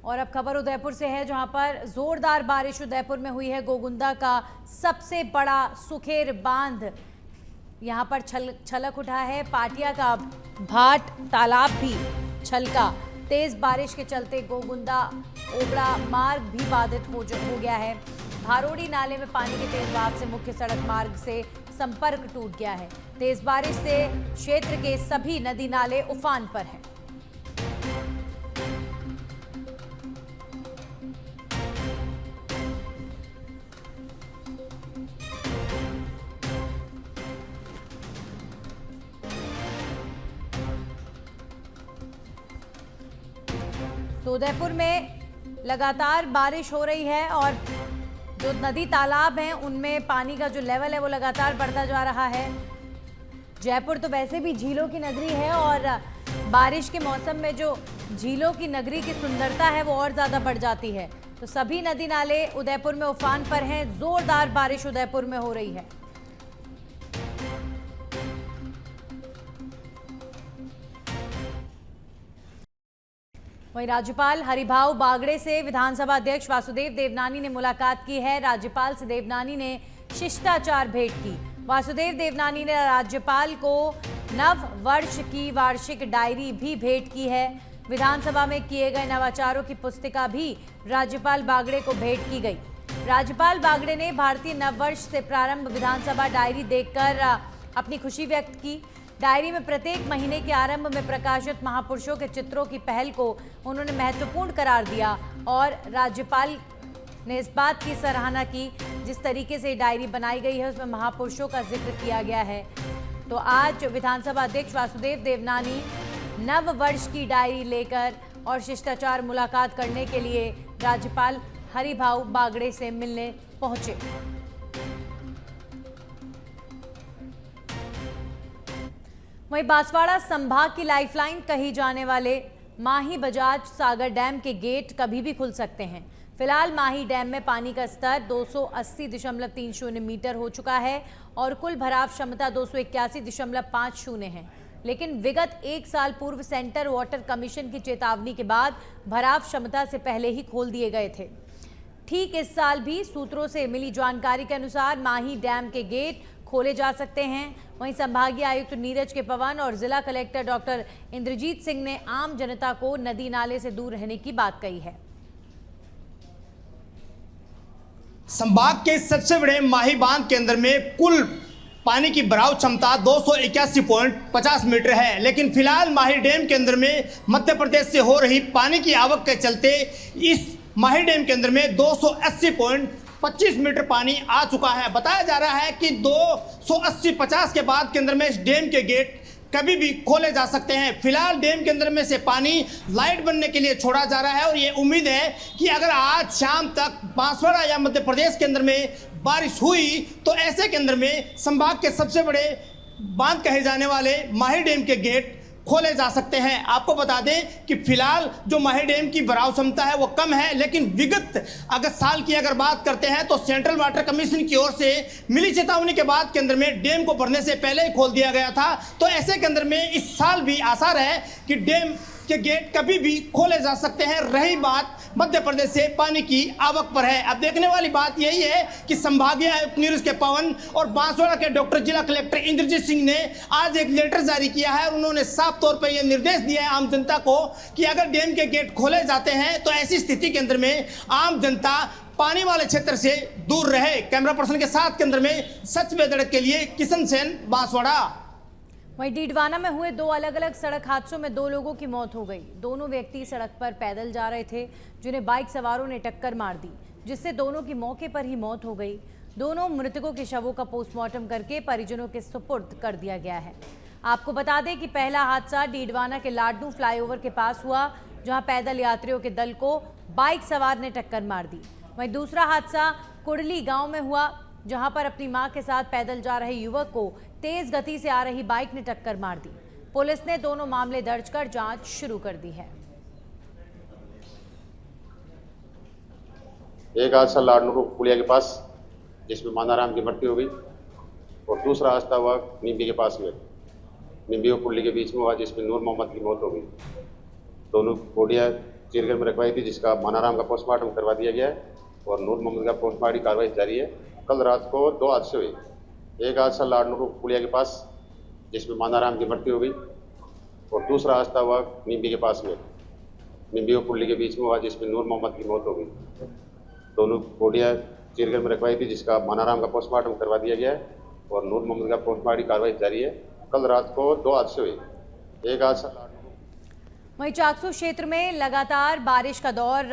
और अब खबर उदयपुर से है, जहां पर जोरदार बारिश उदयपुर में हुई है। गोगुंदा का सबसे बड़ा सुखेर बांध यहां पर छलक उठा है। पाटिया का भाट तालाब भी छलका। तेज बारिश के चलते गोगुंदा ओबड़ा मार्ग भी बाधित हो गया है। भारोड़ी नाले में पानी के तेज बहाव से मुख्य सड़क मार्ग से संपर्क टूट गया है। तेज बारिश से क्षेत्र के सभी नदी नाले उफान पर हैं। तो उदयपुर में लगातार बारिश हो रही है और जो नदी तालाब हैं उनमें पानी का जो लेवल है वो लगातार बढ़ता जा रहा है। जयपुर तो वैसे भी झीलों की नगरी है और बारिश के मौसम में जो झीलों की नगरी की सुंदरता है वो और ज़्यादा बढ़ जाती है। तो सभी नदी नाले उदयपुर में उफान पर हैं। जोरदार बारिश उदयपुर में हो रही है। वहीं राज्यपाल हरिभाऊ बागड़े से विधानसभा अध्यक्ष वासुदेव देवनानी ने मुलाकात की है। राज्यपाल से देवनानी ने शिष्टाचार भेंट की। वासुदेव देवनानी ने राज्यपाल को नव वर्ष की वार्षिक डायरी भी भेंट की है। विधानसभा में किए गए नवाचारों की पुस्तिका भी राज्यपाल बागड़े को भेंट की गई। राज्यपाल बागड़े ने भारतीय नववर्ष से प्रारंभ विधानसभा डायरी देखकर अपनी खुशी व्यक्त की। डायरी में प्रत्येक महीने के आरंभ में प्रकाशित महापुरुषों के चित्रों की पहल को उन्होंने महत्वपूर्ण करार दिया और राज्यपाल ने इस बात की सराहना की जिस तरीके से डायरी बनाई गई है उसमें महापुरुषों का जिक्र किया गया है। तो आज विधानसभा अध्यक्ष वासुदेव देवनानी नव वर्ष की डायरी लेकर और शिष्टाचार मुलाकात करने के लिए राज्यपाल हरिभाऊ बागड़े से मिलने पहुंचे। वहीं बांसवाड़ा संभाग की लाइफलाइन कही जाने वाले माही बजाज सागर डैम के गेट कभी भी खुल सकते हैं। फिलहाल माही डैम में पानी का स्तर 280.30 मीटर हो चुका है और कुल भराव क्षमता 281.50 है। लेकिन विगत एक साल पूर्व सेंटर वाटर कमीशन की चेतावनी के बाद भराव क्षमता से पहले ही खोल दिए गए थे। ठीक इस साल भी सूत्रों से मिली जानकारी के अनुसार माही डैम के गेट खोले जा सकते हैं। वहीं संभागीय आयुक्त नीरज के पवन और जिला कलेक्टर डॉक्टर इंद्रजीत सिंह ने आम जनता को नदी नाले से दूर रहने की बात कही है। संभाग के सबसे बड़े माही बांध के अंदर में कुल पानी की भराव क्षमता 281.50 मीटर है, लेकिन फिलहाल माही डैम के अंदर में मध्य प्रदेश से हो रही पानी की आवक के चलते इस माही डैम के अंदर में 280.25 मीटर पानी आ चुका है। बताया जा रहा है कि 280-50 के बाद के अंदर में इस डैम के गेट कभी भी खोले जा सकते हैं। फिलहाल डैम के अंदर में से पानी लाइट बनने के लिए छोड़ा जा रहा है और ये उम्मीद है कि अगर आज शाम तक बांसवाड़ा या मध्य प्रदेश के अंदर में बारिश हुई तो ऐसे के अंदर में संभाग के सबसे बड़े बांध कहे जाने वाले माही डैम के गेट खोले जा सकते हैं। आपको बता दें कि फिलहाल जो माही डैम की भराव क्षमता है वो कम है, लेकिन विगत अगस्त साल की अगर बात करते हैं तो सेंट्रल वाटर कमीशन की ओर से मिली चेतावनी के बाद के अंदर में डैम को भरने से पहले ही खोल दिया गया था। तो ऐसे के अंदर में इस साल भी आसार है कि डैम के गेट कभी भी खोले जा सकते हैं। रही बात मध्य प्रदेश से पानी की आवक पर है, अब देखने वाली बात यही है कि संभागीय आयुक्त नीरज के पवन और बांसवाड़ा के डॉक्टर जिला कलेक्टर इंद्रजीत सिंह ने आज एक लेटर जारी किया है और उन्होंने साफ तौर पर यह निर्देश दिया है आम जनता को कि अगर डैम के गेट खोले जाते हैं तो ऐसी स्थिति के अंदर में आम जनता पानी वाले क्षेत्र से दूर रहे। कैमरा पर्सन के साथ के अंदर में सच बेधड़क के लिए किशन सेन, बांसवाड़ा। वहीं डीडवाना में हुए दो अलग अलग सड़क हादसों में दो लोगों की मौत हो गई। दोनों व्यक्ति सड़क पर पैदल जा रहे थे जिन्हें बाइक सवारों ने टक्कर मार दी, जिससे दोनों की मौके पर ही मौत हो गई। दोनों मृतकों के शवों का पोस्टमार्टम करके परिजनों के सुपुर्द कर दिया गया है। आपको बता दें कि पहला हादसा डीडवाना के लाडनू फ्लाईओवर के पास हुआ, जहां पैदल यात्रियों के दल को बाइक सवार ने टक्कर मार दी। वहीं दूसरा हादसा कुड़ली गाँव में हुआ, जहां पर अपनी मां के साथ पैदल जा रहे युवक को तेज गति से आ रही बाइक ने टक्कर मार दी। पुलिस ने दोनों मामले दर्ज कर जांच शुरू कर दी है। एक हादसा लाडनू पुलिया के पास जिसमें मानाराम की मृत्यु हो गई और दूसरा हादसा हुआ निम्बी के पास में, निम्बी और पुली के बीच में हुआ जिसमें नूर मोहम्मद की मौत हो गई। दोनों बॉडियां चीरगढ़ में रखवाई थी, जिसका मानाराम का पोस्टमार्टम करवा दिया गया है और नूर मोहम्मद का पोस्टमार्टम की कार्रवाई जारी है। कल रात को 2 हादसे हुए। एक हादसा लाडनूर पुलिया के पास, जिसमें मानाराम की मृत्यु हो गई, और दूसरा हादसा हुआ नींबी के पास में, नींबी और पुल्ली के बीच में हुआ, जिसमें नूर मोहम्मद की मौत हो गई। दोनों बॉडियाँ चीरगढ़ में रखवाई थी, जिसका मानाराम का पोस्टमार्टम करवा दिया गया है और नूर मोहम्मद का पोस्टमार्टम की कार्रवाई जारी है। कल रात को 2 हादसे हुए। एक हादसा वहीं चाकसू क्षेत्र में लगातार बारिश का दौर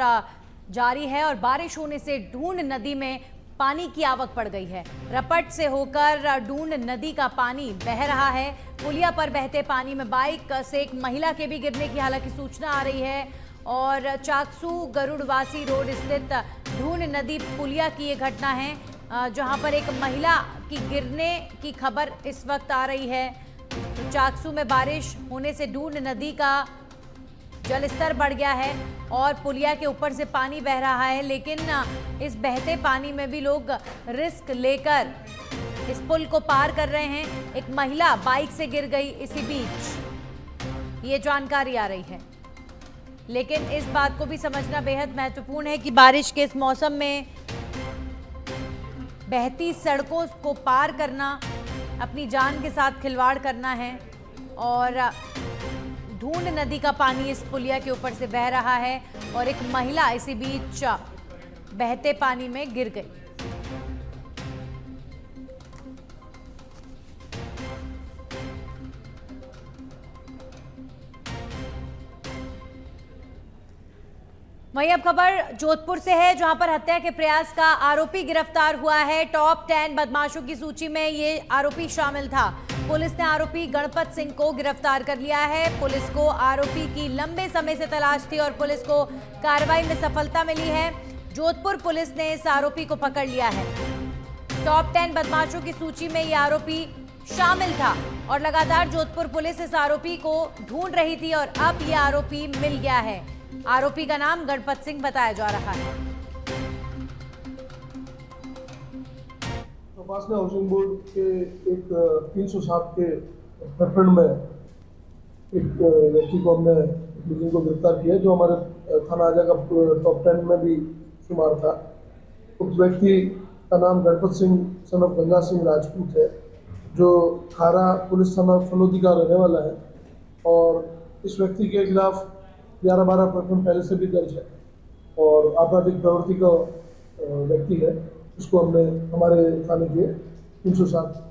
जारी है और बारिश होने से ढूंढ नदी में पानी की आवक बढ़ गई है। रपट से होकर ढूंढ नदी का पानी बह रहा है। पुलिया पर बहते पानी में बाइक से एक महिला के भी गिरने की हालांकि सूचना आ रही है और चाकसू गरुड़वासी रोड स्थित ढूंढ नदी पुलिया की ये घटना है, जहां पर एक महिला की गिरने की खबर इस वक्त आ रही है। तो चाकसू में बारिश होने से ढूंढ नदी का जलस्तर बढ़ गया है और पुलिया के ऊपर से पानी बह रहा है, लेकिन इस बहते पानी में भी लोग रिस्क लेकर इस पुल को पार कर रहे हैं। एक महिला बाइक से गिर गई इसी बीच, ये जानकारी आ रही है। लेकिन इस बात को भी समझना बेहद महत्वपूर्ण है कि बारिश के इस मौसम में बहती सड़कों को पार करना अपनी जान के साथ खिलवाड़ करना है और ढूंढ नदी का पानी इस पुलिया के ऊपर से बह रहा है और एक महिला इसी बीच बहते पानी में गिर गई। वहीं अब खबर जोधपुर से है, जहां पर हत्या के प्रयास का आरोपी गिरफ्तार हुआ है। टॉप 10 बदमाशों की सूची में ये आरोपी शामिल था। पुलिस ने आरोपी गणपत सिंह को गिरफ्तार कर लिया है। पुलिस को आरोपी की लंबे समय से तलाश थी और पुलिस को कार्रवाई में सफलता मिली है। जोधपुर पुलिस ने इस आरोपी को पकड़ लिया है। टॉप 10 बदमाशों की सूची में ये आरोपी शामिल था और लगातार जोधपुर पुलिस इस आरोपी को ढूंढ रही थी और अब ये आरोपी मिल गया है। आरोपी का नाम गणपत सिंह बताया जा रहा है। उपासना हाउसिंग बोर्ड के एक 307 के प्रकरण में एक व्यक्ति को हमने बुजुर्ग को गिरफ्तार किया, जो हमारे थाना आजा का टॉप 10 में भी शुमार था। उस व्यक्ति का नाम गणपत सिंह सन ऑफ गंगा सिंह राजपूत है, जो खारा पुलिस थाना फलोदी का रहने वाला है और इस व्यक्ति के खिलाफ 11-12 प्रकरण पहले से भी दर्ज है और आपराधिक प्रवृत्ति का व्यक्ति है। उसको हमने हमारे थाने के 307।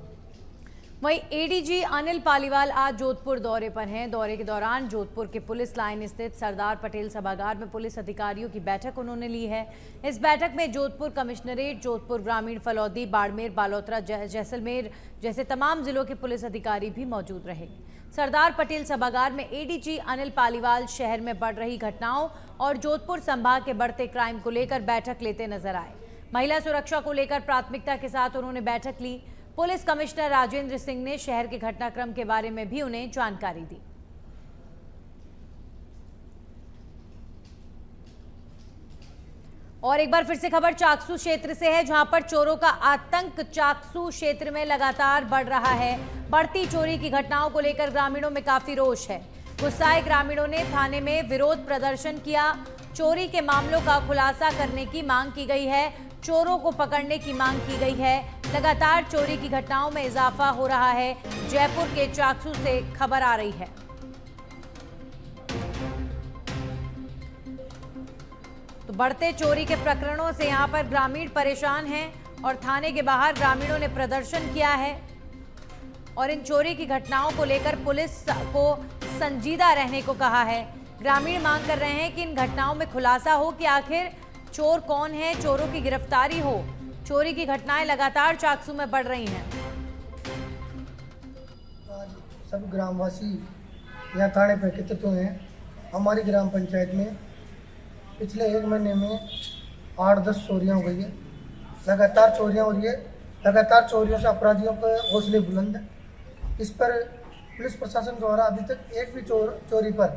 वहीं एडीजी अनिल पालीवाल आज जोधपुर दौरे पर हैं। दौरे के दौरान जोधपुर के पुलिस लाइन स्थित सरदार पटेल सभागार में पुलिस अधिकारियों की बैठक उन्होंने ली है। इस बैठक में जोधपुर कमिश्नरेट, जोधपुर ग्रामीण, फलौदी, बाड़मेर, बालोतरा, जैसलमेर जैसे तमाम जिलों के पुलिस अधिकारी भी मौजूद रहे। सरदार पटेल सभागार में एडीजी अनिल पालीवाल शहर में बढ़ रही घटनाओं और जोधपुर संभाग के बढ़ते क्राइम को लेकर बैठक लेते नजर आए। महिला सुरक्षा को लेकर प्राथमिकता के साथ उन्होंने बैठक ली। पुलिस कमिश्नर राजेंद्र सिंह ने शहर के घटनाक्रम के बारे में भी उन्हें जानकारी दी। और एक बार फिर से खबर चाकसू क्षेत्र से है, जहां पर चोरों का आतंक चाकसू क्षेत्र में लगातार बढ़ रहा है। बढ़ती चोरी की घटनाओं को लेकर ग्रामीणों में काफी रोष है। गुस्साए ग्रामीणों ने थाने में विरोध प्रदर्शन किया। चोरी के मामलों का खुलासा करने की मांग की गई है। चोरों को पकड़ने की मांग की गई है। लगातार चोरी की घटनाओं में इजाफा हो रहा है। जयपुर के चाकसू से खबर आ रही है। तो बढ़ते चोरी के प्रकरणों से यहां पर ग्रामीण परेशान हैं और थाने के बाहर ग्रामीणों ने प्रदर्शन किया है और इन चोरी की घटनाओं को लेकर पुलिस को संजीदा रहने को कहा है। ग्रामीण मांग कर रहे हैं कि इन घटनाओं में खुलासा हो कि आखिर चोर कौन है, चोरों की गिरफ्तारी हो। चोरी की घटनाएं लगातार चाकसू में बढ़ रही हैं। आज सब ग्रामवासी यहाँ थाने पर एकत्रित हुए हैं। हमारी ग्राम पंचायत में पिछले 1 महीने में 8-10 चोरियाँ हो गई है। लगातार चोरियाँ हो रही है। लगातार चोरियों से अपराधियों के हौसले बुलंद है। इस पर पुलिस प्रशासन द्वारा अभी तक एक भी चोरी पर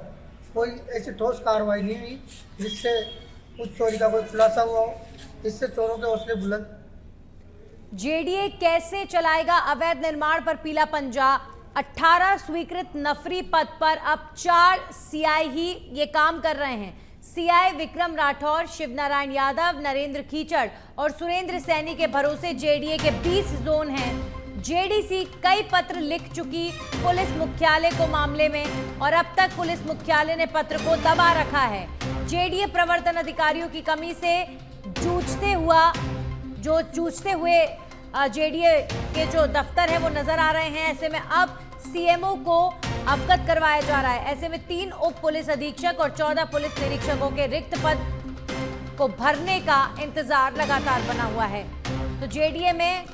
कोई ऐसी ठोस कार्रवाई नहीं हुई जिससे उस चोरी का कोई खुलासा हुआ हो। इससे चोरों के हौसले बुलंद। जेडीए कैसे चलाएगा अवैध निर्माण पर पीला पंजा। 18 स्वीकृत नफरी पद पर अब 4 सीआई ही ये काम कर रहे हैं। सीआई विक्रम राठौर, शिवनारायण यादव, नरेंद्र कीचड़ और सुरेंद्र सैनी के भरोसे जेडीए के 20 जोन हैं। जेडीसी कई पत्र लिख चुकी पुलिस मुख्यालय को मामले में और अब तक पुलिस मुख्यालय ने पत्र को दबा रखा है। जेडीए प्रवर्तन अधिकारियों की कमी से जूझते हुए जेडीए के जो दफ्तर है वो नजर आ रहे हैं। ऐसे में अब सीएमओ को अवगत करवाया जा रहा है। ऐसे में 3 उप पुलिस अधीक्षक और 14 पुलिस निरीक्षकों के रिक्त पद को भरने का इंतजार लगातार बना हुआ है। तो जेडीए में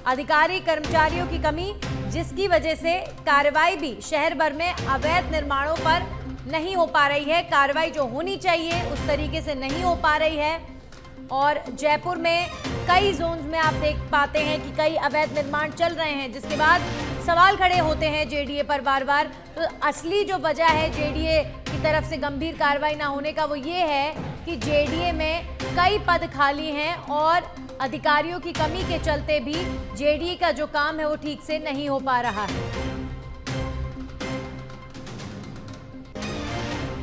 अधिकारी कर्मचारियों की कमी, जिसकी वजह से कार्रवाई भी शहर भर में अवैध निर्माणों पर नहीं हो पा रही है। कार्रवाई जो होनी चाहिए उस तरीके से नहीं हो पा रही है और जयपुर में कई जोन्स में आप देख पाते हैं कि कई अवैध निर्माण चल रहे हैं, जिसके बाद सवाल खड़े होते हैं जेडीए पर बार बार। तो असली जो वजह है जेडीए की तरफ से गंभीर कार्रवाई ना होने का वो ये है कि जेडीए में कई पद खाली हैं और अधिकारियों की कमी के चलते भी जेडीए का जो काम है वो ठीक से नहीं हो पा रहा है।